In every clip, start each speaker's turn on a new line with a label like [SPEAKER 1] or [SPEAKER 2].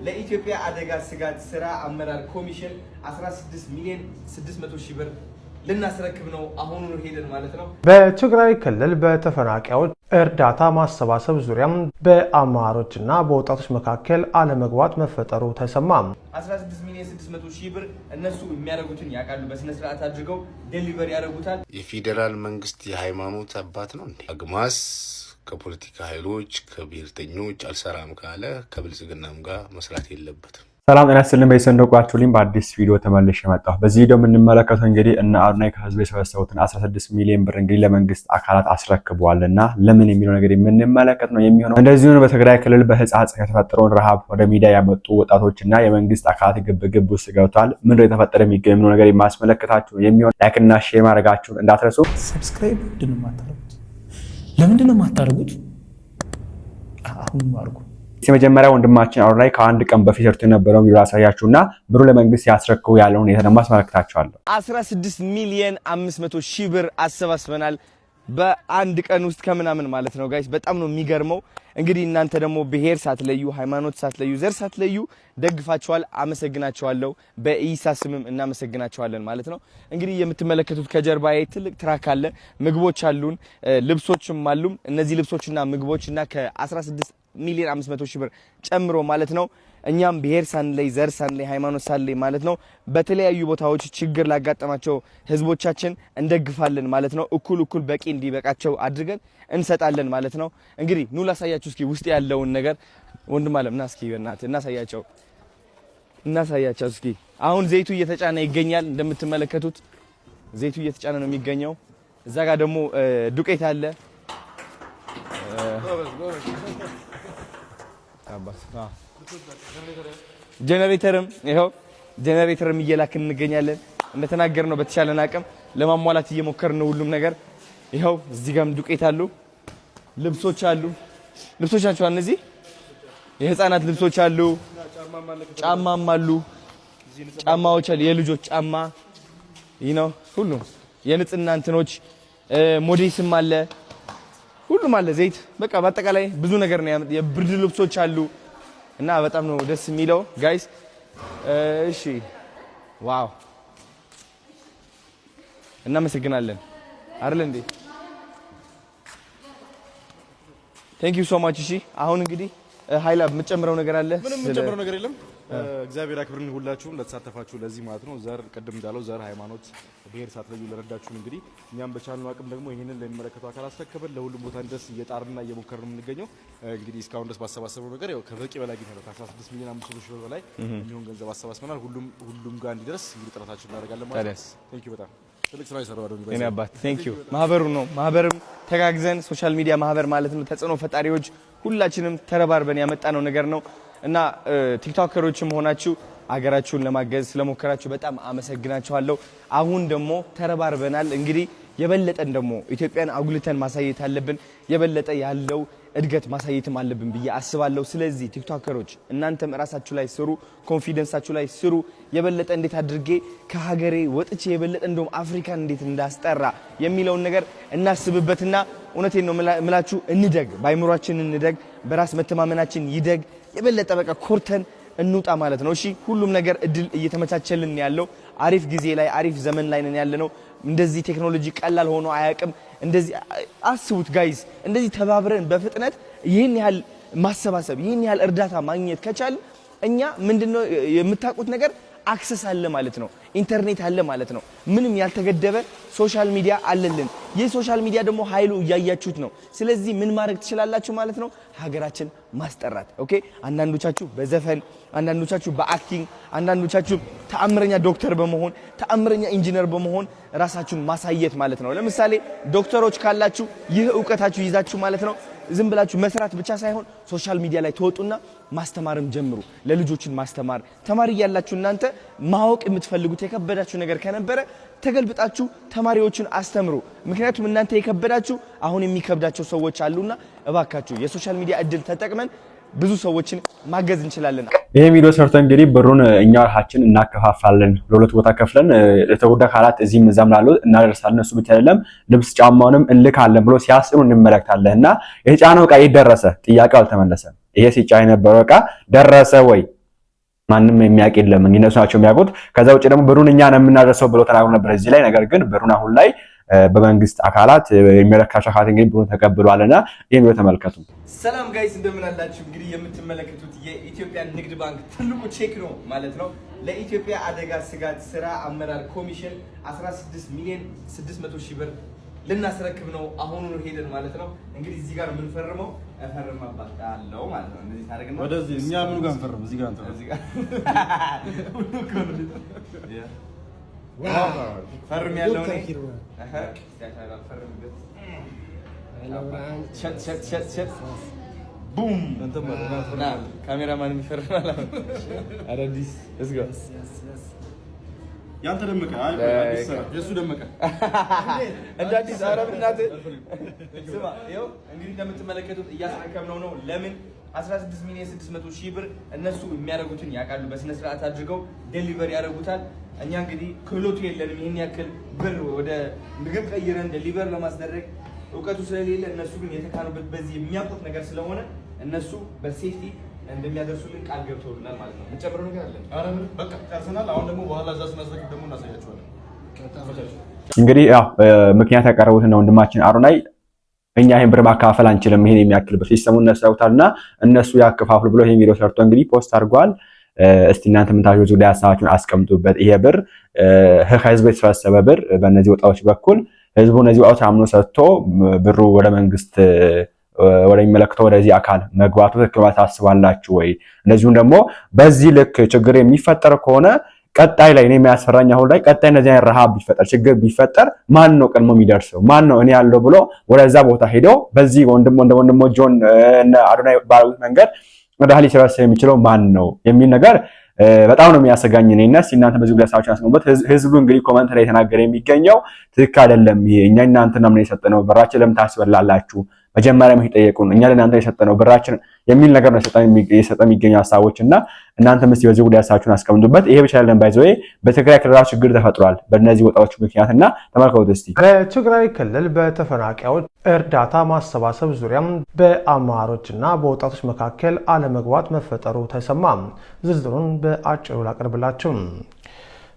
[SPEAKER 1] ለኢትዮጵያ አደጋ ስጋት ስራ አመራር ኮሚሽን 16 ሚሊዮን 600 ሺህ ብር ልናስረክብ ነው አሁን ሄደን ማለት ነው።
[SPEAKER 2] በትግራይ ክልል በተፈናቃዮች እርዳታ ማሰባሰብ ዙሪያም በአማሮችና በወጣቶች መካከል አለመግባባት መፈጠሩ ተሰማ።
[SPEAKER 1] 16 ሚሊዮን 600 ሺህ ብር እነሱ የሚያደርጉትን ያቃሉ በስነ ስርዓት አድርገው ዴሊቨሪ ያደርጉታል።
[SPEAKER 3] የፌደራል መንግስት የሃይማኖት አባት ነው እንዴ? አግማስ ከፖለቲካ ኃይሎች ከብሔርተኞች አልሰራም ካለ ከብልጽግናም ጋር መስራት የለበትም።
[SPEAKER 4] ሰላም ጤና ይስጥልኝ። በሰንደቋችሁልኝ በአዲስ ቪዲዮ ተመልሼ መጣሁ። በዚህ ቪዲዮ የምንመለከተው እንግዲህ እነ አዶናይ ከህዝብ የሰበሰቡትን 16 ሚሊዮን ብር እንግዲህ ለመንግስት አካላት አስረክበዋልና ለምን የሚለው ነገር የምንመለከት ነው የሚሆነው። እንደዚሁ በትግራይ ክልል በህጻጽ የተፈጠረውን ረሃብ ወደ ሚዲያ ያመጡ ወጣቶችና የመንግስት አካላት ግብግብ ውስጥ ገብተዋል። ምን የተፈጠረ የሚገኘው ነገር የማስመለከታችሁ የሚሆን ላይክ እና ሼር ማድረጋችሁን እንዳትረሱ።
[SPEAKER 5] ሰብስክራይብ ምንድነው የማታደርጉት? ለምንድነው የማታደርጉት? አሁን አድርጉ።
[SPEAKER 4] የመጀመሪያ ወንድማችን አዶናይ ከአንድ ቀን በፊት ሰርቶ የነበረው ቪዲዮ አሳያችሁና ብሩ ለመንግስት ያስረክቡ ያለውን የተደማ አስመለክታችኋለሁ።
[SPEAKER 1] 16 ሚሊዮን 500 ሺህ ብር አሰባስበናል በአንድ ቀን ውስጥ ከምናምን ማለት ነው ጋይስ። በጣም ነው የሚገርመው። እንግዲህ እናንተ ደግሞ ብሔር ሳትለዩ ሃይማኖት ሳትለዩ ዘር ሳትለዩ ደግፋችኋል። አመሰግናችኋለሁ። በኢሳ ስምም እናመሰግናችኋለን ማለት ነው። እንግዲህ የምትመለከቱት ከጀርባዬ ትልቅ ትራክ አለ። ምግቦች አሉን፣ ልብሶችም አሉን። እነዚህ ልብሶችና ምግቦችና ከ16 ሚሊዮን 500 ሺህ ብር ጨምሮ ማለት ነው። እኛም ብሔር ሳንለይ ዘር ሳንለይ ሃይማኖት ሳንለይ ማለት ነው በተለያዩ ቦታዎች ችግር ላጋጠማቸው ህዝቦቻችን እንደግፋለን ማለት ነው። እኩል በቂ እንዲበቃቸው አድርገን እንሰጣለን ማለት ነው። እንግዲህ ኑ ላሳያችሁ እስኪ ውስጥ ያለውን ነገር። ወንድም አለም ና እስኪ በእናትህ እናሳያቸው እስኪ። አሁን ዘይቱ እየተጫነ ይገኛል። እንደምትመለከቱት ዘይቱ እየተጫነ ነው የሚገኘው። እዛ ጋር ደግሞ ዱቄት አለ። ጀነሬተርም ይሄው ጀነሬተርም እየላክን እንገኛለን። እንደተናገርነው በተቻለን አቅም ለማሟላት እየሞከርን ነው ሁሉም ነገር። ይሄው እዚህ ጋርም ዱቄት አሉ፣ ልብሶች ናቸው እነዚህ የህፃናት ልብሶች አሉ፣ ጫማም አሉ፣ ጫማዎች አሉ፣ የልጆች ጫማ ሁሉም የንጽህና እንትኖች ሞዴስም አለ፣ ሁሉም አለ፣ ዘይት በቃ በአጠቃላይ ብዙ ነገር ነው። የብርድ ልብሶች አሉ እና በጣም ነው ደስ የሚለው ጋይስ። እሺ ዋው እናመሰግናለን አይደል እንዴ? ቴንክ ዩ ሶ ማች። እሺ አሁን እንግዲህ ኃይላ የምትጨምረው ነገር አለ?
[SPEAKER 6] ምንም የምትጨምረው ነገር የለም። እግዚአብሔር ያክብርን ሁላችሁም ለተሳተፋችሁ ለዚህ ማለት ነው። ዘር ቅድም እንዳለው ዘር ሃይማኖት ብሔር ሳትለዩ ለረዳችሁን እንግዲህ እኛም በቻልነው አቅም ደግሞ ይሄንን ለሚመለከቱ አካል አስረክበን ለሁሉም ቦታ ድረስ እየጣርና እየሞከርን የምንገኘው እንግዲህ እስካሁን ድረስ ባሰባሰበው ነገር ያው ከበቂ በላይ ግን 16 ሚሊዮን 500 ሺህ ብር በላይ የሚሆን ገንዘብ አሰባስበናል። ሁሉም ጋር እንዲደርስ እንግዲህ ጥረታችንን እናደርጋለን ማለት ነው። ቴንክ ዩ በጣም ትልቅ ስራ ይሰራው አዶኒ
[SPEAKER 1] እኔ አባት ቴንክ ዩ። ማህበርም ተጋግዘን ሶሻል ሚዲያ ማህበር ማለት ነው ተጽዕኖ ፈጣሪዎች ሁላችንም ተረባርበን ያመጣነው ነገር ነው እና ቲክቶከሮችም ሆናችሁ አገራችሁን ለማገዝ ስለሞከራችሁ በጣም አመሰግናችኋለሁ። አሁን ደግሞ ተረባርበናል። እንግዲህ የበለጠን ደግሞ ኢትዮጵያን አጉልተን ማሳየት አለብን። የበለጠ ያለው እድገት ማሳየትም አለብን ብዬ አስባለሁ። ስለዚህ ቲክቶከሮች እናንተም ራሳችሁ ላይ ስሩ፣ ኮንፊደንሳችሁ ላይ ስሩ። የበለጠ እንዴት አድርጌ ከሀገሬ ወጥቼ የበለጠ እንደውም አፍሪካን እንዴት እንዳስጠራ የሚለውን ነገር እናስብበትና እውነቴን ነው ምላችሁ እንደግ፣ ባይምሯችን እንደግ፣ በራስ መተማመናችን ይደግ። የበለጠ በቃ ኮርተን እንውጣ ማለት ነው። እሺ ሁሉም ነገር እድል እየተመቻቸልን ያለው አሪፍ ጊዜ ላይ አሪፍ ዘመን ላይ ነን ያለነው። እንደዚህ ቴክኖሎጂ ቀላል ሆኖ አያውቅም። እንደዚህ አስቡት ጋይስ፣ እንደዚህ ተባብረን በፍጥነት ይህን ያህል ማሰባሰብ ይህን ያህል እርዳታ ማግኘት ከቻል እኛ ምንድነው የምታውቁት ነገር አክሰስ አለ ማለት ነው። ኢንተርኔት አለ ማለት ነው። ምንም ያልተገደበ ሶሻል ሚዲያ አለልን። ይህ ሶሻል ሚዲያ ደግሞ ኃይሉ እያያችሁት ነው። ስለዚህ ምን ማድረግ ትችላላችሁ ማለት ነው? ሀገራችን ማስጠራት። ኦኬ አንዳንዶቻችሁ በዘፈን፣ አንዳንዶቻችሁ በአክቲንግ፣ አንዳንዶቻችሁ ተአምረኛ ዶክተር በመሆን ተአምረኛ ኢንጂነር በመሆን ራሳችሁን ማሳየት ማለት ነው። ለምሳሌ ዶክተሮች ካላችሁ ይህ ዕውቀታችሁ ይዛችሁ ማለት ነው ዝም ብላችሁ መስራት ብቻ ሳይሆን ሶሻል ሚዲያ ላይ ተወጡና ማስተማርም ጀምሩ። ለልጆችን ማስተማር ተማሪ ያላችሁ እናንተ ማወቅ የምትፈልጉት የከበዳችሁ ነገር ከነበረ ተገልብጣችሁ ተማሪዎችን አስተምሩ። ምክንያቱም እናንተ የከበዳችሁ አሁን የሚከብዳቸው ሰዎች አሉና እባካችሁ የሶሻል ሚዲያ እድል ተጠቅመን ብዙ ሰዎችን ማገዝ እንችላለን።
[SPEAKER 4] ይሄ ቪዲዮ ሰርተን እንግዲህ ብሩን እኛ ራሳችን እናከፋፋለን። ለሁለት ቦታ ከፍለን ለተጎዳ ካላት እዚህም እዛም ላለው እናደርሳለን። እሱ ብቻ አይደለም ልብስ ጫማውንም እንልካለን ብሎ ሲያስሩ እንመለከታለን። እና የተጫነው ዕቃ የት ደረሰ? ጥያቄው አልተመለሰም። ይሄ ሲጫን የነበረው ዕቃ ደረሰ ወይ? ማንም የሚያውቅ የለም እነሱ ናቸው የሚያውቁት። ከዛ ውጭ ደግሞ ብሩን እኛ ነን የምናደርሰው ብሎ ተናግሮ ነበር እዚህ ላይ። ነገር ግን ብሩን አሁን ላይ በመንግስት አካላት የሚመለከታቸው አካላት እንግዲህ ብሩን ተቀብሏልና ይሄን ነው ተመልከቱ።
[SPEAKER 1] ሰላም ጋይስ እንደምን አላችሁ? እንግዲህ የምትመለከቱት የኢትዮጵያ ንግድ ባንክ ትልቁ ቼክ ነው ማለት ነው። ለኢትዮጵያ አደጋ ስጋት ስራ አመራር ኮሚሽን 16 ሚሊዮን 600 ሺህ ብር ልናስረክብ ነው አሁን ሄደን ማለት ነው። እንግዲህ እዚህ ጋር ምን ፈርመው እፈርማባታለሁ ማለት ነው። እንደዚህ ታደርግና
[SPEAKER 6] ወደዚህ እኛ ምን ጋር እንፈርም? እዚህ ጋር እንፈርም። እዚህ ጋር
[SPEAKER 1] ፈርም ያለው ነው። ቡም ካሜራማን ይፈርማል። አዳዲስ እስጋ
[SPEAKER 6] ያንተ ደመቀ የሱ ደመቀ
[SPEAKER 1] እንደ አዲስ አረብ እናት ስማ፣ ይኸው እንግዲህ እንደምትመለከቱት እያስረከብነው ነው። ለምን 16 ሚሊዮን 600 ሺህ ብር እነሱ የሚያደርጉትን ያውቃሉ። በስነ ስርዓት አድርገው ዴሊቨሪ ያደርጉታል። እኛ እንግዲህ ክህሎቱ የለንም። ይሄን ያክል ብር ወደ ምግብ ቀይረን ዴሊቨር ለማስደረግ እውቀቱ ስለሌለ፣ እነሱ ግን የተካኑበት በዚህ የሚያውቁት ነገር ስለሆነ እነሱ በሴፍቲ እንደሚያደርሱልን ቃል ገብተውልናል ማለት ነው። እንጨምረው ነገር አለ?
[SPEAKER 6] አረ ምን በቃ ጨርሰናል። አሁን ደግሞ በኋላ እዛ ስናስረክብ ደግሞ እናሳያቸዋለን።
[SPEAKER 4] እንግዲህ ያው ምክንያት ያቀረቡትና ወንድማችን አሮናይ እኛ ይሄን ብር ማካፈል አንችልም፣ ይሄን የሚያክል ብር ሲስተሙን ነሳውታልና እነሱ ያከፋፍሉ ብሎ ይሄን ቪዲዮ ሰርቶ እንግዲህ ፖስት አድርጓል። እስቲ እናንተ ምን ታጆቹ ላይ ሀሳባችሁን አስቀምጡበት። ይሄ ብር ከህዝብ የተሰበሰበ ብር በእነዚህ ወጣቶች በኩል ህዝቡ እነዚህ ወጣቶች አምኖ ሰጥቶ ብሩ ወደ መንግስት ወደሚመለከተው ወደዚህ አካል መግባቱ ትክክል ታስባላችሁ ወይ? እንደዚሁም ደግሞ በዚህ ልክ ችግር የሚፈጠር ከሆነ ቀጣይ ላይ እኔ የሚያስፈራኝ አሁን ላይ ቀጣይ እነዚህ አይነት ረሃብ ቢፈጠር ችግር ቢፈጠር ማን ነው ቀድሞ የሚደርሰው? ማን ነው እኔ ያለው ብሎ ወደዛ ቦታ ሄደው በዚህ ወንድሞ ጆን እና አዶናይ ባሉት መንገድ ወደ ሀሊ ሰበሰብ የሚችለው ማን ነው የሚል ነገር በጣም ነው የሚያሰጋኝ። እኔና እናንተ በዚህ ጉዳይ ሳውቻ አስቀምጡበት። ህዝቡ እንግዲህ ኮሜንት ላይ የተናገረ የሚገኘው ትክክል አይደለም፣ ይሄ እኛ እናንተና ምን የሰጠነው ብራችን ለምን ታስበላላችሁ? መጀመሪያ ምን ይጠየቁን፣ እኛ ለእናንተ የሰጠነው ብራችን የሚል ነገር ነው የሰጠ የሚገኙ ሀሳቦች እና እናንተ ምስቲ በዚህ ጉዳይ ሀሳባችሁን አስቀምጡበት። ይሄ ብቻ አይደለም፣ ባይዘው በትግራይ ክልል ችግር ተፈጥሯል በእነዚህ ወጣቶች ምክንያትና ተመልከቱት እስቲ።
[SPEAKER 2] በትግራይ ክልል በተፈናቃዮች እርዳታ ማሰባሰብ ዙሪያም በአመራሮችና በወጣቶች መካከል አለመግባባት መፈጠሩ ተሰማ። ዝርዝሩን በአጭሩ ላቀርብላችሁ።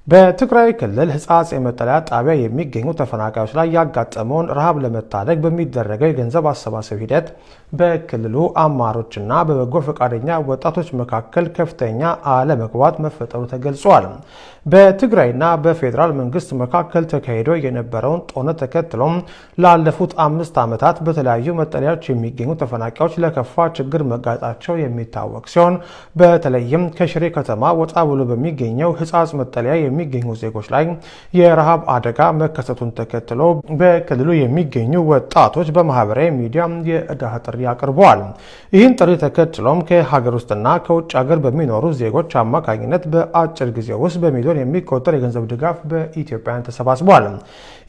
[SPEAKER 2] በትግራይ ክልል ሕጻጽ የመጠለያ ጣቢያ የሚገኙ ተፈናቃዮች ላይ ያጋጠመውን ረሃብ ለመታደግ በሚደረገው የገንዘብ አሰባሰብ ሂደት በክልሉ አመራሮችና በበጎ ፈቃደኛ ወጣቶች መካከል ከፍተኛ አለመግባባት መፈጠሩ ተገልጿል። በትግራይና በፌዴራል መንግስት መካከል ተካሂዶ የነበረውን ጦርነት ተከትሎም ላለፉት 5 ዓመታት በተለያዩ መጠለያዎች የሚገኙ ተፈናቃዮች ለከፋ ችግር መጋለጣቸው የሚታወቅ ሲሆን በተለይም ከሽሬ ከተማ ወጣ ብሎ በሚገኘው ሕጻጽ መጠለያ የሚገኙ ዜጎች ላይ የረሃብ አደጋ መከሰቱን ተከትሎ በክልሉ የሚገኙ ወጣቶች በማህበራዊ ሚዲያ የእርዳታ ጥሪ አቅርበዋል። ይህን ጥሪ ተከትሎም ከሀገር ውስጥና ከውጭ ሀገር በሚኖሩ ዜጎች አማካኝነት በአጭር ጊዜ ውስጥ በሚሊዮን የሚቆጠር የገንዘብ ድጋፍ በኢትዮጵያውያን ተሰባስቧል።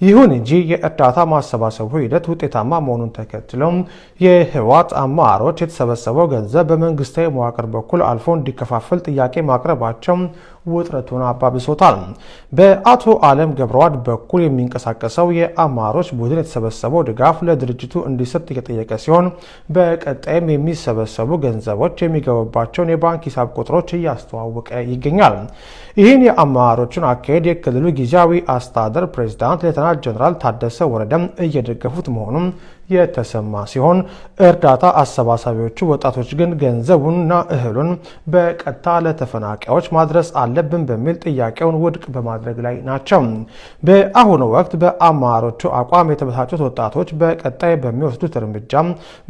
[SPEAKER 2] ይሁን እንጂ የእርዳታ ማሰባሰቡ ሂደት ውጤታማ መሆኑን ተከትሎም የህወሓት አመራሮች የተሰበሰበው ገንዘብ በመንግስታዊ መዋቅር በኩል አልፎ እንዲከፋፈል ጥያቄ ማቅረባቸው ውጥረቱን አባብሶታል። በአቶ አለም ገብረዋድ በኩል የሚንቀሳቀሰው የአመራሮች ቡድን የተሰበሰበው ድጋፍ ለድርጅቱ እንዲሰጥ የጠየቀ ሲሆን በቀጣይም የሚሰበሰቡ ገንዘቦች የሚገቡባቸውን የባንክ ሂሳብ ቁጥሮች እያስተዋወቀ ይገኛል። ይህን የአመራሮቹን አካሄድ የክልሉ ጊዜያዊ አስተዳደር ፕሬዝዳንት ሌተናንት ጀነራል ታደሰ ወረደም እየደገፉት መሆኑን የተሰማ ሲሆን እርዳታ አሰባሳቢዎቹ ወጣቶች ግን ገንዘቡንና እህሉን በቀጥታ ለተፈናቃዮች ማድረስ አለብን በሚል ጥያቄውን ውድቅ በማድረግ ላይ ናቸው። በአሁኑ ወቅት በአመራሮቹ አቋም የተበሳጩት ወጣቶች በቀጣይ በሚወስዱት እርምጃ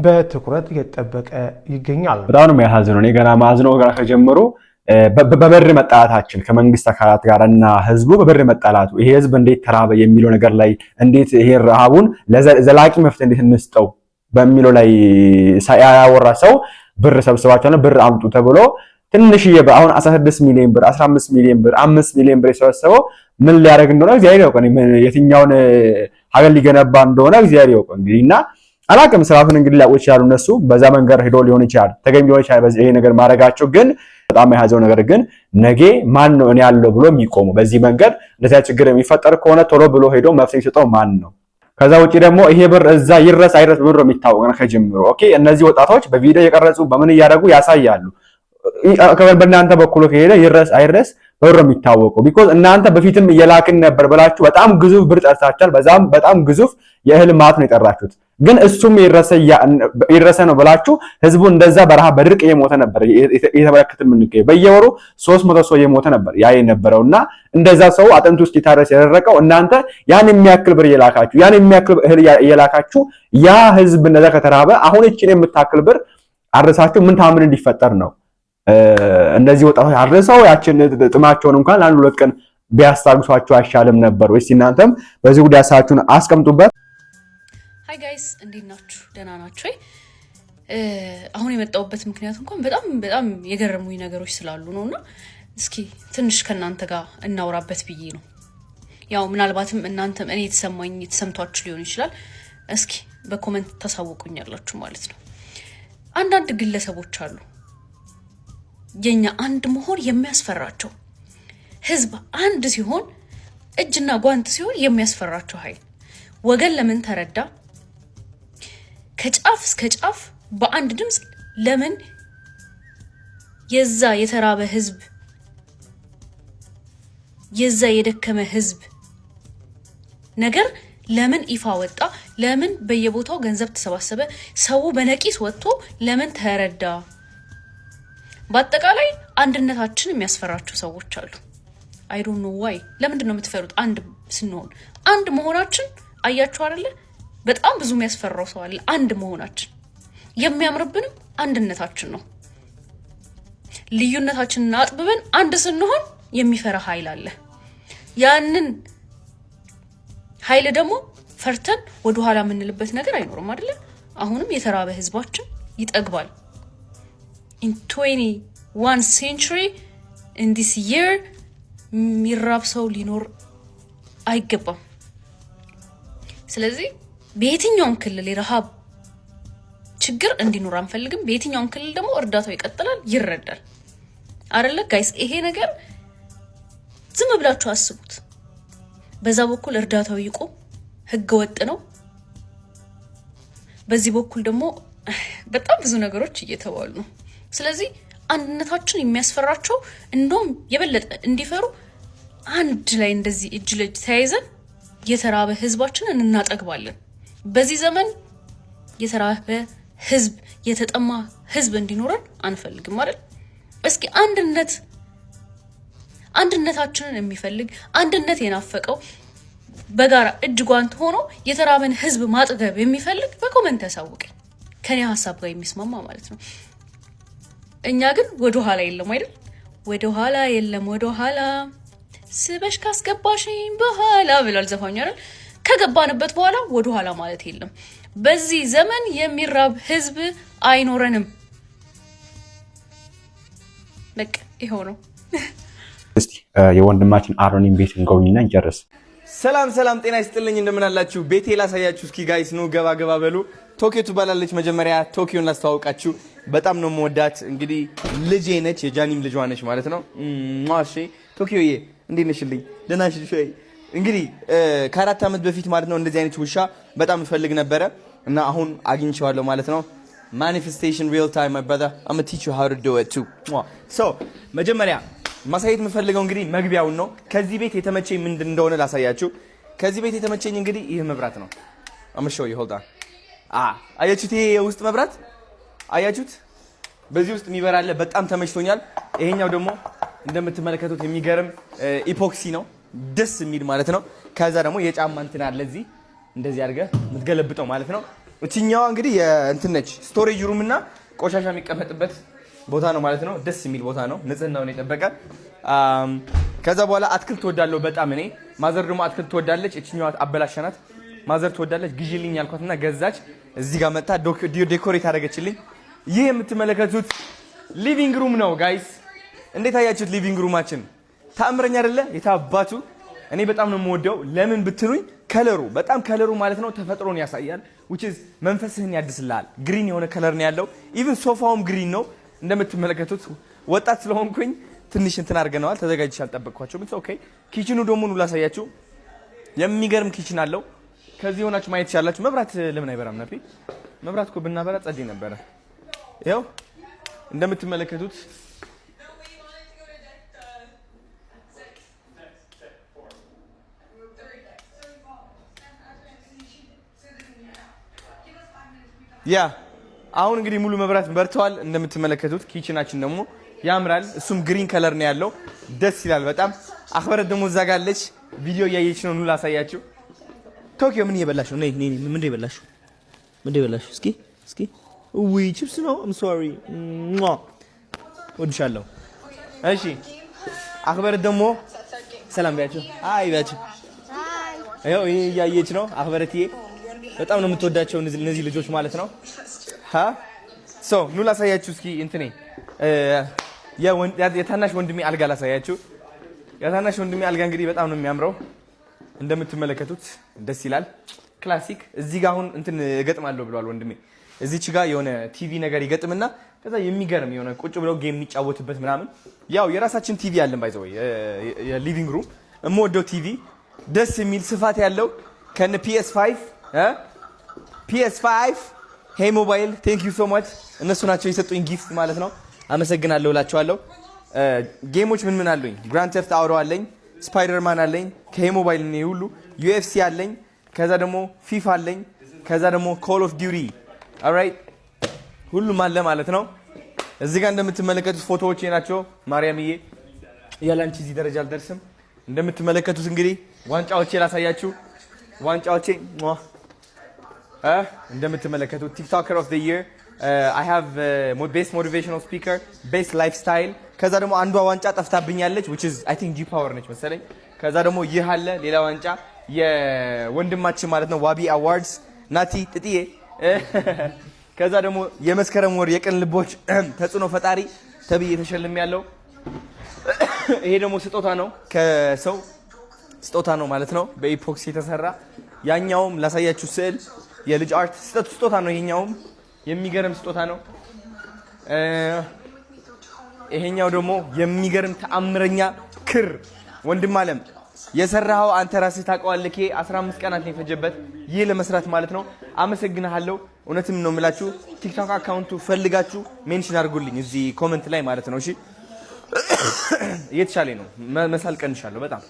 [SPEAKER 2] በትኩረት እየተጠበቀ ይገኛል።
[SPEAKER 4] በጣም ነው የሚያሳዝነው። እኔ ገና ማዝነው ጋር ከጀመሩ በበር መጣላታችን ከመንግስት አካላት ጋር እና ህዝቡ በበር መጣላቱ ይሄ ህዝብ እንዴት ተራበ የሚለው ነገር ላይ እንዴት ይሄ ረሃቡን ለዘላቂ መፍትሄ እንዴት እንስጠው በሚለው ላይ ያወራ ሰው ብር ሰብስባቸውና ብር አምጡ ተብሎ ትንሽዬ አሁን 16 ሚሊዮን ብር 15 ሚሊዮን ብር 5 ሚሊዮን ብር የሰበሰበው ምን ሊያደርግ እንደሆነ እግዚአብሔር ያውቃል። የትኛውን ሀገር ሊገነባ እንደሆነ እግዚአብሔር ያውቃል። እንግዲህና አላቅም ስራቱን እንግዲህ ሊያውቁ ይችላሉ። እነሱ በዛ መንገድ ሄዶ ሊሆን ይችላል ተገኝ ሊሆን ይችላል ይሄ ነገር ማድረጋቸው። ግን በጣም የያዘው ነገር ግን ነገ ማን ነው እኔ ያለው ብሎ የሚቆሙ በዚህ መንገድ እንደዚያ ችግር የሚፈጠር ከሆነ ቶሎ ብሎ ሄዶ መፍትሄ የሚሰጠው ማን ነው? ከዛ ውጪ ደግሞ ይሄ ብር እዛ ይረስ አይረስ ብር የሚታወቅ ነው ከጀምሮ። ኦኬ እነዚህ ወጣቶች በቪዲዮ የቀረጹ በምን እያደረጉ ያሳያሉ። በእናንተ በኩል ከሄደ ይረስ አይረስ በብር የሚታወቀው ቢኮዝ እናንተ በፊትም እየላክን ነበር ብላችሁ በጣም ግዙፍ ብር ጠርታችኋል። በጣም ግዙፍ የእህል ማት ነው የጠራችሁት። ግን እሱም ይረሰ ነው ብላችሁ ህዝቡ እንደዛ በረሃ በድርቅ እየሞተ ነበር እየተመለከትን የምንገኘው። በየወሩ 300 ሰው እየሞተ ነበር ያ የነበረውና እንደዛ ሰው አጥንቱ ውስጥ ይታረስ ያደረቀው እናንተ ያን የሚያክል ብር እየላካችሁ ያን የሚያክል እህል እየላካችሁ ያ ህዝብ እንደዛ ከተራበ አሁን እቺን የምታክል ብር አረሳችሁ ምን ታምን እንዲፈጠር ነው? እነዚህ ወጣቶች አርሰው ያችን ጥማቸውን እንኳን ለአንድ ሁለት ቀን ቢያስታግሷቸው አይሻልም ነበር ወይስ? እናንተም በዚህ ጉዳይ ሀሳባችሁን አስቀምጡበት።
[SPEAKER 7] ሃይ ጋይስ እንዴት ናችሁ? ደህና ናችሁ? አሁን የመጣሁበት ምክንያት እንኳን በጣም የገረሙኝ ነገሮች ስላሉ ነውና እስኪ ትንሽ ከእናንተ ጋር እናውራበት ብዬ ነው። ያው ምናልባትም እናንተም እኔ የተሰምቷችሁ ሊሆን ይችላል። እስኪ በኮሜንት ታሳውቁኛላችሁ ማለት ነው። አንዳንድ ግለሰቦች አሉ የኛ አንድ መሆን የሚያስፈራቸው ህዝብ አንድ ሲሆን እጅና ጓንት ሲሆን የሚያስፈራቸው ኃይል ወገን ለምን ተረዳ ከጫፍ እስከ ጫፍ በአንድ ድምጽ ለምን የዛ የተራበ ህዝብ የዛ የደከመ ህዝብ ነገር ለምን ይፋ ወጣ? ለምን በየቦታው ገንዘብ ተሰባሰበ? ሰው በነቂስ ወጥቶ ለምን ተረዳ? በአጠቃላይ አንድነታችን የሚያስፈራቸው ሰዎች አሉ። አይ ዶንት ኖ ዋይ። ለምንድን ነው የምትፈሩት? አንድ ስንሆን አንድ መሆናችን አያችሁ አይደለ? በጣም ብዙ የሚያስፈራው ሰው አለ። አንድ መሆናችን የሚያምርብንም አንድነታችን ነው። ልዩነታችንን አጥብበን አንድ ስንሆን የሚፈራ ኃይል አለ። ያንን ኃይል ደግሞ ፈርተን ወደ ኋላ የምንልበት ነገር አይኖርም አይደለ? አሁንም የተራበ ህዝባችን ይጠግባል። in 21 century in this year ሚራብ ሰው ሊኖር አይገባም። ስለዚህ በየትኛውም ክልል የረሃብ ችግር እንዲኖር አንፈልግም። በየትኛውም ክልል ደግሞ እርዳታው ይቀጥላል፣ ይረዳል አይደለ ጋይስ? ይሄ ነገር ዝም ብላችሁ አስቡት። በዛ በኩል እርዳታው ይቆም፣ ህገ ወጥ ነው። በዚህ በኩል ደግሞ በጣም ብዙ ነገሮች እየተባሉ ነው። ስለዚህ አንድነታችን የሚያስፈራቸው እንደውም የበለጠ እንዲፈሩ አንድ ላይ እንደዚህ እጅ ለእጅ ተያይዘን የተራበ ህዝባችንን እናጠግባለን። በዚህ ዘመን የተራበ ህዝብ የተጠማ ህዝብ እንዲኖረን አንፈልግም አይደል? እስኪ አንድነታችንን የሚፈልግ አንድነት የናፈቀው በጋራ እጅ ጓንት ሆኖ የተራበን ህዝብ ማጥገብ የሚፈልግ በኮሜንት ያሳውቀኝ፣ ከኔ ሀሳብ ጋር የሚስማማ ማለት ነው። እኛ ግን ወደ ኋላ የለም አይደል? ወደ ኋላ የለም፣ ወደ ኋላ ስበሽ ካስገባሽኝ በኋላ ብሏል ዘፋኙ አይደል? ከገባንበት በኋላ ወደ ኋላ ማለት የለም። በዚህ ዘመን የሚራብ ህዝብ አይኖረንም። በቃ ይሄው ነው።
[SPEAKER 4] እስቲ የወንድማችን አሮኒን ቤት እንጎብኝና እንጨርስ።
[SPEAKER 1] ሰላም ጤና ይስጥልኝ፣ እንደምን አላችሁ? ቤቴ ላሳያችሁ እስኪ ጋይስ ነው። ገባ በሉ። ቶኪዮ ትባላለች። መጀመሪያ ቶኪዮን ላስተዋውቃችሁ። በጣም ነው የምወዳት። እንግዲህ ልጄ ነች፣ የጃኒም ልጇ ነች ማለት ነው። ማሺ ቶኪዮዬ እንዴት ነሽልኝ? ደህና ነሽ ወይ? እንግዲህ ከ4 ዓመት በፊት ማለት ነው እንደዚህ አይነት ውሻ በጣም እፈልግ ነበረ እና አሁን አግኝቼዋለሁ ማለት ነው። ማኒፌስቴሽን ሪል ታይም ማይ ብራዘር አም ቲች ዩ ሃው ቱ ዱ ኢት ቱ ሶ መጀመሪያ ማሳየት የምፈልገው እንግዲህ መግቢያውን ነው። ከዚህ ቤት የተመቸኝ ምንድን እንደሆነ ላሳያችሁ። ከዚህ ቤት የተመቸኝ እንግዲህ ይህ መብራት ነው። አምሾው ይሆልዳ አያችሁት? ይሄ የውስጥ መብራት አያችሁት? በዚህ ውስጥ የሚበራለ በጣም ተመችቶኛል። ይሄኛው ደግሞ እንደምትመለከቱት የሚገርም ኢፖክሲ ነው፣ ደስ የሚል ማለት ነው። ከዛ ደግሞ የጫማ እንትን አለ እዚህ እንደዚህ አድርገህ የምትገለብጠው ማለት ነው። እቺኛዋ እንግዲህ የእንትን ነች፣ ስቶሬጅ ሩም እና ቆሻሻ የሚቀመጥበት ቦታ ነው ማለት ነው። ደስ የሚል ቦታ ነው፣ ንጽህናውን የጠበቀ። ከዛ በኋላ አትክልት ትወዳለሁ በጣም እኔ። ማዘር ደግሞ አትክልት ትወዳለች። እቺኛዋ አበላሻናት። ማዘር ትወዳለች፣ ግዢልኝ ያልኳትና ገዛች። እዚህ ጋር መጣ ዴኮሬት አደረገችልኝ። ይህ የምትመለከቱት ሊቪንግ ሩም ነው ጋይስ። እንዴት አያችሁት? ሊቪንግ ሩማችን ተአምረኛ አይደለ? የታባቱ እኔ በጣም ነው የምወደው። ለምን ብትሉኝ ከለሩ ማለት ነው ተፈጥሮን ያሳያል። which is መንፈስህን ያድስልሃል። ግሪን የሆነ ከለር ነው ያለው። ኢቭን ሶፋውም ግሪን ነው እንደምትመለከቱት። ወጣት ስለሆንኩኝ ትንሽ እንትን አድርገነዋል። ተዘጋጅቼ አልጠበቅኳቸውም። ኢትስ ኦኬ። ኪችኑ ደግሞ ኑ ላሳያችሁ። የሚገርም ኪችን አለው። ከዚህ ሆናችሁ ማየት ትችላላችሁ። መብራት ለምን አይበራም ነበር? መብራት እኮ ብናበራ ጸዴ ነበረ። ይኸው እንደምትመለከቱት ያ አሁን እንግዲህ ሙሉ መብራት በርተዋል እንደምትመለከቱት። ኪችናችን ደግሞ ያምራል። እሱም ግሪን ከለር ነው ያለው፣ ደስ ይላል በጣም። አክበረት ደግሞ እዛ ጋር አለች፣ ቪዲዮ እያየች ነው። ኑ ላሳያችሁ። ቶኪዮ ምን እየበላሽ ነው? ነይ ነይ። ምን እየበላሽ? እስኪ ውይ ቺፕስ ነው። አም ሶሪ ወድሻለሁ። እሺ አክበረት ደግሞ ሰላም ቢያችሁ። አይ ቢያችሁ። ይሄ እያየች ነው አክበረትዬ። በጣም ነው የምትወዳቸው እነዚህ ልጆች ማለት ነው። ኑ ላሳያችሁ እስኪ እንትኔ የታናሽ ወንድሜ አልጋ ላሳያችሁ። የታናሽ ወንድሜ አልጋ እንግዲህ በጣም ነው የሚያምረው እንደምትመለከቱት፣ ደስ ይላል። ክላሲክ። እዚህ ጋር አሁን እንትን እገጥማለሁ ብለዋል ወንድሜ። እዚች ጋር የሆነ ቲቪ ነገር ይገጥምና ከዛ የሚገርም የሆነ ቁጭ ብለው ጌም የሚጫወትበት ምናምን። ያው የራሳችን ቲቪ አለን ባይዘው የሊቪንግ ሩም እምወደው ቲቪ ደስ የሚል ስፋት ያለው ከነ PS5 ሄይ ሞባይል ቴንክ ዩ ሶ ማች። እነሱ ናቸው የሰጡኝ ጊፍት ማለት ነው። አመሰግናለሁ እላቸዋለሁ። ጌሞች ምን አሉኝ? ግራንድ ቴፍት አውቶ አለኝ፣ ስፓይደርማን አለኝ ከሄይ ሞባይል ነው ሁሉ፣ UFC አለኝ፣ ከዛ ደግሞ ፊፋ አለኝ፣ ከዛ ደግሞ ኮል ኦፍ ዲዩቲ ኦልራይት፣ ሁሉም አለ ማለት ነው። እዚህ ጋር እንደምትመለከቱት ፎቶዎቼ ናቸው። ማርያምዬ ያላንቺ እዚህ ደረጃ አልደርስም። እንደምትመለከቱት እንግዲህ ዋንጫዎቼ ላሳያችሁ። ዋንጫዎቼ እንደምትመለከቱት ቲክቶከር ኦፍ ዘ ይር አይ ሃቭ ቤስት ሞቲቬሽናል ስፒከር፣ ቤስት ላይፍ ስታይል። ከዛ ደግሞ አንዷ ዋንጫ ጠፍታብኛለች which is I think G Power ነች መሰለኝ። ከዛ ደግሞ ይህ አለ ሌላ ዋንጫ የወንድማችን ማለት ነው ዋቢ አዋርድስ ናቲ ጥጥዬ። ከዛ ደግሞ የመስከረም ወር የቅን ልቦች ተጽዕኖ ፈጣሪ ተብዬ ተሸልም ያለው። ይሄ ደግሞ ስጦታ ነው፣ ከሰው ስጦታ ነው ማለት ነው፣ በኢፖክሲ የተሰራ። ያኛውም ላሳያችሁ ስዕል የልጅ አርት ስጦታ ነው። ይሄኛውም የሚገርም ስጦታ ነው። ይሄኛው ደግሞ የሚገርም ተአምረኛ ክር ወንድም አለም የሰራኸው አንተ ራስህ ታውቀዋለህ። 15 ቀናት ነው የፈጀበት ይህ ለመስራት ማለት ነው። አመሰግናለሁ። እውነትም ነው የምላችሁ። ቲክቶክ አካውንቱ ፈልጋችሁ ሜንሽን አድርጉልኝ እዚህ ኮሜንት ላይ ማለት ነው። እሺ እየተሻለኝ ነው፣ መሳል ቀንሻለሁ በጣም።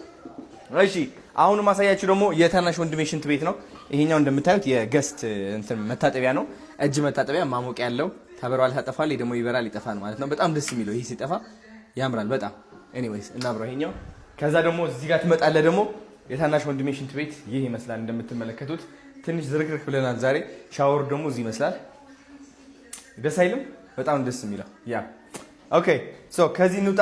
[SPEAKER 1] እሺ አሁን ማሳያችሁ ደግሞ የታናሽ ወንድሜ ሽንት ቤት ነው። ይሄኛው እንደምታዩት የገስት እንትን መታጠቢያ ነው፣ እጅ መታጠቢያ ማሞቂያ ያለው። ታበራዋል፣ ታጠፋል፣ ደግሞ ይበራል፣ ይጠፋል ማለት ነው። በጣም ደስ የሚለው ይሄ ሲጠፋ ያምራል በጣም። ኤኒዌይስ እናብረው ይሄኛው። ከዛ ደግሞ እዚህ ጋር ትመጣለህ ደግሞ የታናሽ ወንድሜ ሽንት ቤት ይህ ይመስላል እንደምትመለከቱት። ትንሽ ዝርክርክ ብለናል ዛሬ። ሻወር ደግሞ እዚህ ይመስላል። ደስ አይልም? በጣም ደስ የሚለው ያ። ኦኬ ሶ ከዚህ እንውጣ።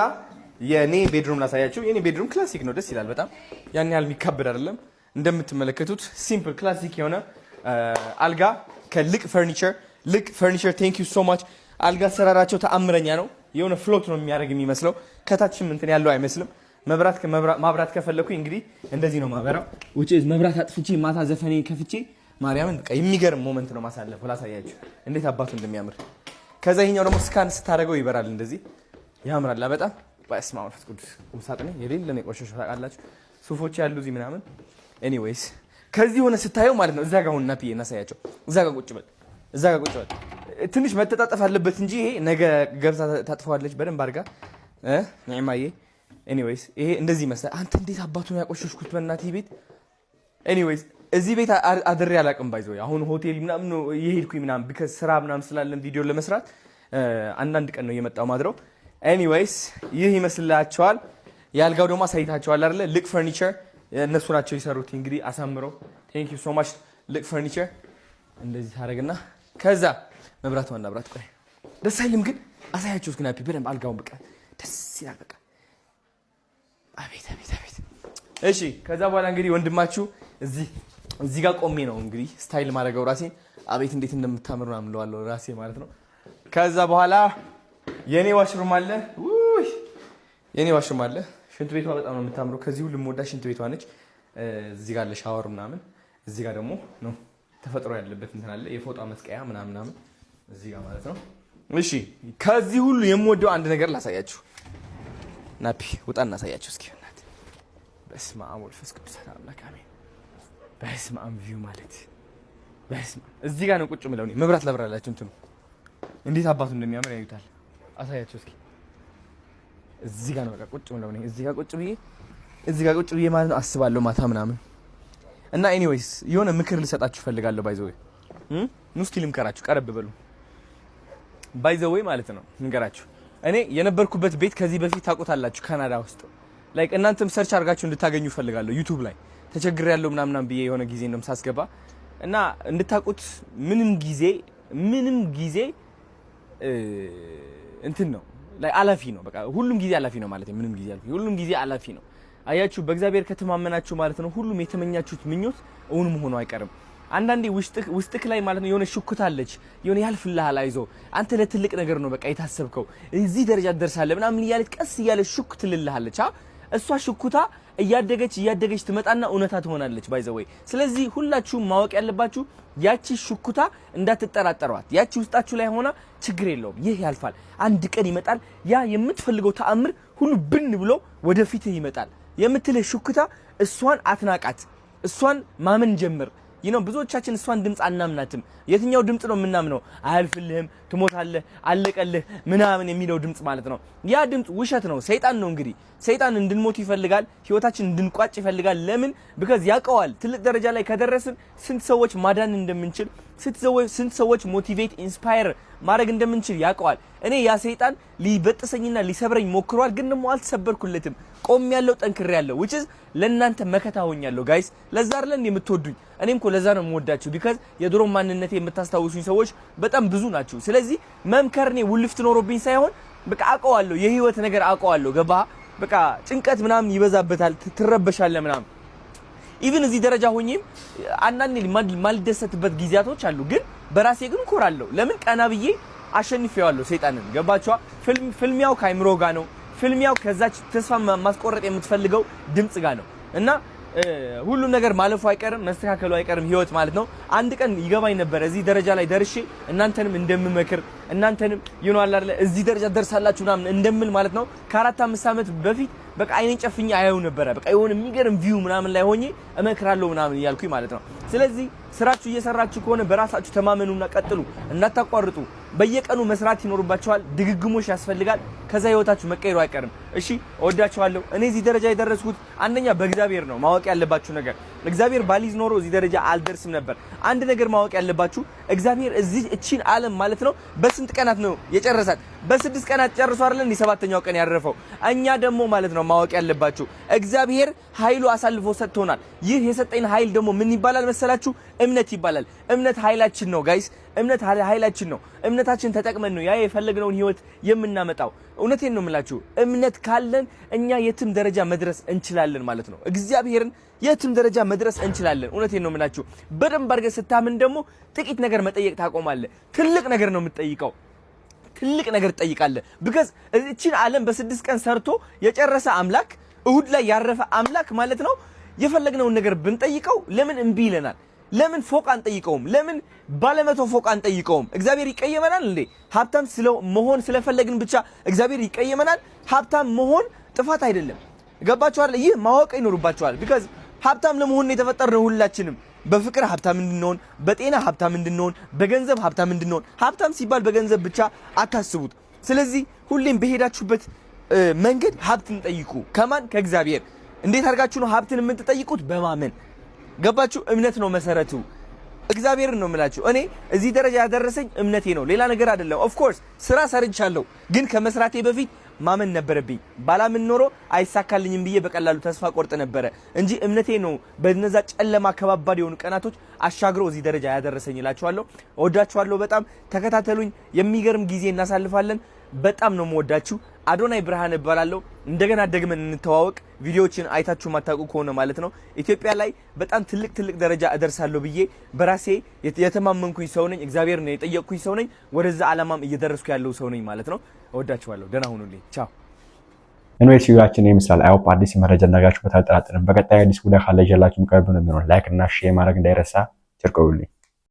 [SPEAKER 1] የኔ ቤድሩም ላሳያችሁ። የኔ ቤድሩም ክላሲክ ነው፣ ደስ ይላል በጣም። ያን ያህል የሚካበድ አይደለም። እንደምትመለከቱት ሲምፕል ክላሲክ የሆነ አልጋ ከልቅ ፈርኒቸር። ልቅ ፈርኒቸር ቴንክ ዩ ሶ ማች። አልጋ አሰራራቸው ተአምረኛ ነው። የሆነ ፍሎት ነው የሚያደርግ የሚመስለው። ከታችም እንትን ያለው አይመስልም። ማብራት ከፈለኩኝ እንግዲህ እንደዚህ ነው ማበራው። ውጪ መብራት አጥፍቼ ማታ ዘፈኔ ከፍቼ ማርያምን በቃ የሚገርም ሞመንት ነው ማሳለፍ። ላሳያችሁ እንዴት አባቱ እንደሚያምር። ከዛ ይሄኛው ደግሞ ስካን ስታደርገው ይበራል እንደዚህ ያምራል በጣም። በስመ አብ ወመንፈስ ቅዱስ። ቁምሳጥኔ የሌለ ነው የቆሸሸው ታውቃላችሁ። ሱፎች ያሉ እዚህ ምናምን። ኤኒዌይስ ከዚህ ሆነ ስታየው ማለት ነው። እዛ ጋር ሆነና ፒዬ እናሳያቸው። እዛ ጋር ቁጭ በል፣ እዛ ጋር ቁጭ በል። ትንሽ መተጣጠፍ አለበት እንጂ ይሄ ነገ ገብታ ታጥፈዋለች በደንብ አድርጋ ኒዕማዬ። ኤኒዌይስ ይሄ እንደዚህ መሰለህ። አንተ እንዴት አባቱን ያቆሸሽኩት በእናትህ ቤት። ኤኒዌይስ እዚህ ቤት አድሬ አላውቅም ባይዘው። አሁን ሆቴል ምናምን ነው የሄድኩኝ ምናምን ቢከስ ስራ ምናምን ስላለን ቪዲዮ ለመስራት አንዳንድ ቀን ነው የመጣው ማድረው። ኤኒዌይስ ይህ ይመስላችኋል። የአልጋው ደግሞ አሳይታችኋል አይደለ? ልቅ ፈርኒቸር እነሱ ናቸው የሰሩት እንግዲህ አሳምረው። ቴንክ ዩ ሶ ማች ልቅ ፈርኒቸር። እንደዚህ ታደርግና ከዛ መብራት ዋና ብራት። ቆይ ደስ አይልም ግን አሳያችሁ እስኪ ናፒ በደንብ አልጋውን በቃ ደስ ይላል በቃ። አቤት አቤት አቤት። እሺ ከዛ በኋላ እንግዲህ ወንድማችሁ እዚህ ጋር ቆሜ ነው እንግዲህ ስታይል ማድረገው ራሴ። አቤት እንዴት እንደምታምር ነው አምለዋለሁ ራሴ ማለት ነው። ከዛ በኋላ የኔ ዋሽሩም አለ። ውይ የኔ ዋሽሩም አለ። ሽንት ቤቷ በጣም ነው የምታምረው። ከዚህ ሁሉ የምወዳት ሽንት ቤቷ ነች። እዚህ ጋር አለ ሻወር ምናምን። እዚህ ጋር ደግሞ ነው ተፈጥሮ ያለበት እንትን አለ የፎጣ መስቀያ ምናምን እዚህ ጋር ማለት ነው። እሺ ከዚህ ሁሉ የምወደው አንድ ነገር ላሳያችሁ። ናፒ ውጣ እናሳያችሁ እስኪ እናት። በስመ አብ ወመንፈስ ቅዱስ አምላክ አሜን። በስመ አብ ቪው ማለት በስመ አብ። እዚህ ጋር ነው ቁጭ ምለው እኔ። መብራት ላብራላችሁ እንትኑ እንዴት አባቱ እንደሚያምር ያዩታል። አሳያችሁ እስኪ። እዚህ ጋር ነው በቃ ቁጭ ምለው እኔ። እዚህ ጋር ቁጭ ብዬ ማለት ነው አስባለሁ ማታ ምናምን። እና ኤኒዌይስ የሆነ ምክር ልሰጣችሁ ፈልጋለሁ ባይዘው እስኪ ልምከራችሁ፣ ቀረብ በሉ። ባይ ዘ ዌይ ማለት ነው ልንገራችሁ፣ እኔ የነበርኩበት ቤት ከዚህ በፊት ታውቁታላችሁ፣ ካናዳ ውስጥ ላይክ እናንተም ሰርች አድርጋችሁ እንድታገኙ ፈልጋለሁ። ዩቲዩብ ላይ ተቸግሬያለሁ ምናምን ብዬ የሆነ ጊዜ እንደም ሳስገባ እና እንድታውቁት ምንም ጊዜ እንትን ነው ላይ አላፊ ነው። በቃ ሁሉም ጊዜ አላፊ ነው ማለት ምንም ጊዜ አላፊ ሁሉም ጊዜ አላፊ ነው። አያችሁ በእግዚአብሔር ከተማመናችሁ ማለት ነው ሁሉም የተመኛችሁት ምኞት እውን መሆኑ አይቀርም። አንዳንዴ ውስጥክ ላይ ማለት ነው የሆነ ሹክታ አለች፣ የሆነ ያልፍልሃል፣ አይዞ አንተ ለትልቅ ነገር ነው በቃ የታሰብከው እዚህ ደረጃ ትደርሳለህ ምናምን እያለች ቀስ እያለች ሹክ ትልልሃለች። እሷ ሹክታ እያደገች ትመጣና እውነታ ትሆናለች ባይ ዘ ወይ። ስለዚህ ሁላችሁም ማወቅ ያለባችሁ ያቺ ሹክታ እንዳትጠራጠሯት። ያቺ ውስጣችሁ ላይ ሆና ችግር የለውም ይህ ያልፋል፣ አንድ ቀን ይመጣል፣ ያ የምትፈልገው ተአምር ሁሉ ብን ብሎ ወደፊትህ ይመጣል የምትልህ ሹክታ፣ እሷን አትናቃት፣ እሷን ማመን ጀምር። ብዙዎቻችን እሷን ድምጽ አናምናትም። የትኛው ድምጽ ነው የምናምነው? አያልፍልህም፣ ትሞታለህ፣ አለቀልህ ምናምን የሚለው ድምጽ ማለት ነው። ያ ድምጽ ውሸት ነው፣ ሰይጣን ነው። እንግዲህ ሰይጣን እንድንሞት ይፈልጋል፣ ህይወታችን እንድንቋጭ ይፈልጋል። ለምን? ቢካዝ ያውቀዋል ትልቅ ደረጃ ላይ ከደረስን ስንት ሰዎች ማዳን እንደምንችል፣ ስንት ሰዎች ሞቲቬት ኢንስፓየር ማድረግ እንደምንችል ያውቀዋል። እኔ ያ ሰይጣን ሊበጥሰኝና ሊሰብረኝ ሞክሯል፣ ግን ደግሞ አልተሰበርኩለትም። ቆም ያለው ጠንክሬ ያለው which is ለእናንተ መከታ ሆኛለሁ ጋይስ። ለዛ አይደል የምትወዱኝ? እኔም እኮ ለዛ ነው የምወዳችሁ። ቢካዝ የድሮ ማንነቴ የምታስታውሱኝ ሰዎች በጣም ብዙ ናችሁ። ስለዚህ መምከርኔ ውልፍት ኖሮብኝ ሳይሆን በቃ አውቀዋለሁ፣ የህይወት ነገር አውቀዋለሁ። ገባ? በቃ ጭንቀት ምናምን ይበዛበታል፣ ትረበሻለህ ምናምን። ኢቭን እዚህ ደረጃ ሆኜም አንዳንዴ ማልደሰትበት ጊዜያቶች አሉ፣ ግን በራሴ ግን እኮራለሁ። ለምን? ቀና ብዬ አሸንፌዋለሁ ሰይጣንን። ገባችኋ? ፍልሚያው ከአይምሮ ጋር ነው። ፍልሚያው ከዛች ተስፋ ማስቆረጥ የምትፈልገው ድምጽ ጋር ነው። እና ሁሉም ነገር ማለፉ አይቀርም፣ መስተካከሉ አይቀርም ህይወት ማለት ነው። አንድ ቀን ይገባኝ ነበር እዚህ ደረጃ ላይ ደርሼ እናንተንም እንደምመክር እናንተንም ይኖር አይደል እዚህ ደረጃ ደርሳላችሁ ምናምን እንደምል ማለት ነው። ከ4-5 ዓመት በፊት በቃ አይኔን ጨፍኜ አያዩ ነበር። በቃ የሆነ የሚገርም ቪው ምናምን ላይ ሆኜ እመክራለሁ ምናምን እያልኩኝ ማለት ነው። ስለዚህ ስራችሁ እየሰራችሁ ከሆነ በራሳችሁ ተማመኑና ቀጥሉ፣ እንዳታቋርጡ። በየቀኑ መስራት ይኖርባችኋል። ድግግሞሽ ያስፈልጋል። ከዛ ህይወታችሁ መቀየሩ አይቀርም። እሺ እወዳችኋለሁ። እኔ እዚህ ደረጃ የደረስኩት አንደኛ በእግዚአብሔር ነው። ማወቅ ያለባችሁ ነገር እግዚአብሔር ባሊዝ ኖሮ እዚህ ደረጃ አልደርስም ነበር። አንድ ነገር ማወቅ ያለባችሁ እግዚአብሔር እቺን ዓለም ማለት ነው በስንት ቀናት ነው የጨረሳት? በ6 ቀናት ጨርሶ አይደል እንዴ 7ኛው ቀን ያረፈው? እኛ ደግሞ ማለት ነው ማወቅ ያለባችሁ እግዚአብሔር ኃይሉ አሳልፎ ሰጥቶናል። ይህ የሰጠኝ ኃይል ደግሞ ምን ይባላል መሰላችሁ? እምነት ይባላል። እምነት ኃይላችን ነው ጋይስ። እምነት ኃይላችን ነው። እምነታችን ተጠቅመን ነው ያ የፈለግነውን ህይወት የምናመጣው። እውነቴን ነው የምላችሁ። እምነት ካለን እኛ የትም ደረጃ መድረስ እንችላለን ማለት ነው። እግዚአብሔርን የትም ደረጃ መድረስ እንችላለን። እውነቴን ነው የምላችሁ። በደንብ አድርገህ ስታምን ደግሞ ጥቂት ነገር መጠየቅ ታቆማለህ። ትልቅ ነገር ነው የምትጠይቀው። ትልቅ ነገር ትጠይቃለህ። ቢካዝ እቺን ዓለም በ6 ቀን ሰርቶ የጨረሰ አምላክ፣ እሁድ ላይ ያረፈ አምላክ ማለት ነው። የፈለግነውን ነገር ብንጠይቀው ለምን እምቢ ይለናል? ለምን ፎቅ አንጠይቀውም? ለምን ባለመቶ ፎቅ አንጠይቀውም? እግዚአብሔር ይቀየመናል እንዴ? ሀብታም መሆን ስለፈለግን ብቻ እግዚአብሔር ይቀየመናል? ሀብታም መሆን ጥፋት አይደለም። ገባችሁ አይደል? ይህ ማወቅ ይኖርባችኋል። ቢካዝ ሀብታም ለመሆን የተፈጠርነው ሁላችንም በፍቅር ሀብታም እንድንሆን፣ በጤና ሀብታም እንድንሆን፣ በገንዘብ ሀብታም እንድንሆን። ሀብታም ሲባል በገንዘብ ብቻ አታስቡት። ስለዚህ ሁሌም በሄዳችሁበት መንገድ ሀብትን ጠይቁ። ከማን? ከእግዚአብሔር። እንዴት አድርጋችሁ ነው ሀብትን የምትጠይቁት? በማመን። ገባችሁ? እምነት ነው መሰረቱ። እግዚአብሔርን ነው የምላችሁ። እኔ እዚህ ደረጃ ያደረሰኝ እምነቴ ነው፣ ሌላ ነገር አይደለም። ኦፍ ኮርስ ስራ ሰርቻለሁ፣ ግን ከመስራቴ በፊት ማመን ነበረብኝ። ባላምን ኖሮ አይሳካልኝም ብዬ በቀላሉ ተስፋ ቆርጥ ነበረ እንጂ እምነቴ ነው በነዛ ጨለማ ከባባድ የሆኑ ቀናቶች አሻግሮ እዚህ ደረጃ ያደረሰኝ እላችኋለሁ። እወዳችኋለሁ በጣም ተከታተሉኝ። የሚገርም ጊዜ እናሳልፋለን። በጣም ነው የምወዳችሁ። አዶናይ ብርሃን እባላለሁ። እንደገና ደግመን እንተዋወቅ። ቪዲዮዎችን አይታችሁ ማታውቁ ከሆነ ማለት ነው። ኢትዮጵያ ላይ በጣም ትልቅ ደረጃ እደርሳለሁ ብዬ በራሴ የተማመንኩኝ ሰው ነኝ። እግዚአብሔር ነው የጠየቅኩኝ ሰው ነኝ። ወደዛ ዓላማም እየደረስኩ ያለው ሰው ነኝ ማለት ነው። እወዳችኋለሁ። ደህና ሁኑልኝ። ቻው።
[SPEAKER 4] ኢንዌስ ቪዲዮአችን ይመስላል። አይሆፕ አዲስ መረጃ እንዳጋችሁ በታጠራጥረን። በቀጣይ አዲስ ጉዳይ ካለ ይዤላችሁ ቀርብ ነው የሚሆነው። ላይክ እና ሼር ማድረግ እንዳይረሳ። ቸር ቆዩልኝ።